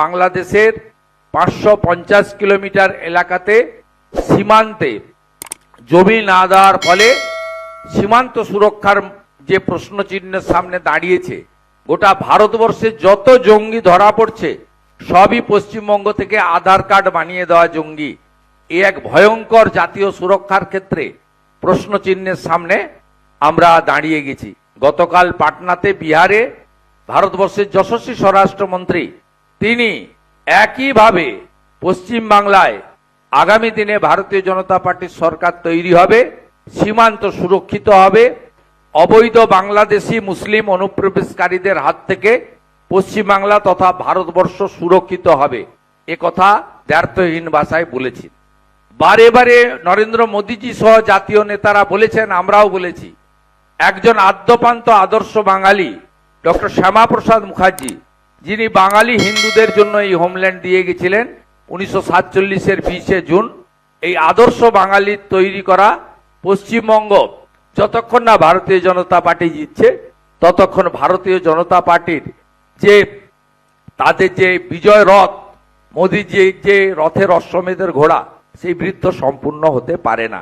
বাংলাদেশের 550 কিলোমিটার এলাকাতে সীমান্তে জমি না দেওয়ার ফলে সীমান্ত সুরক্ষার যে প্রশ্নচিহ্নের সামনে দাঁড়িয়েছে, গোটা ভারতবর্ষে যত জঙ্গি ধরা পড়ছে সবই পশ্চিমবঙ্গ থেকে আধার কার্ড বানিয়ে দেওয়া জঙ্গি। এই এক ভয়ঙ্কর জাতীয় সুরক্ষার ক্ষেত্রে প্রশ্নচিহ্নের সামনে আমরা দাঁড়িয়ে গেছি। গতকাল পাটনাতে বিহারে ভারতবর্ষের যশস্বী স্বরাষ্ট্রমন্ত্রী তিনি একইভাবে পশ্চিমবাংলায় আগামী দিনে ভারতীয় জনতা পার্টির সরকার তৈরি হবে, সীমান্ত সুরক্ষিত হবে, অবৈধ বাংলাদেশি মুসলিম অনুপ্রবেশকারীদের হাত থেকে পশ্চিমবাংলা তথা ভারতবর্ষ সুরক্ষিত হবে, এ কথা দ্ব্যর্থহীন ভাষায় বলেছি। বারে বারে নরেন্দ্র মোদীজি সহ জাতীয় নেতারা বলেছেন, আমরাও বলেছি, একজন আদ্যপান্ত আদর্শ বাঙালি ডক্টর শ্যামাপ্রসাদ মুখার্জি, যিনি বাঙালি হিন্দুদের জন্য এই হোমল্যান্ড দিয়ে গেছিলেন 1947-এর 20শে জুন, এই আদর্শ বাঙালির তৈরি করা পশ্চিমবঙ্গ যতক্ষণ না ভারতীয় জনতা পার্টি জিতছে ততক্ষণ ভারতীয় জনতা পার্টির যে তাদের যে বিজয় রথ, মোদীজি যে রথের অশ্বমেধের ঘোড়া, সেই বৃত্ত সম্পূর্ণ হতে পারে না।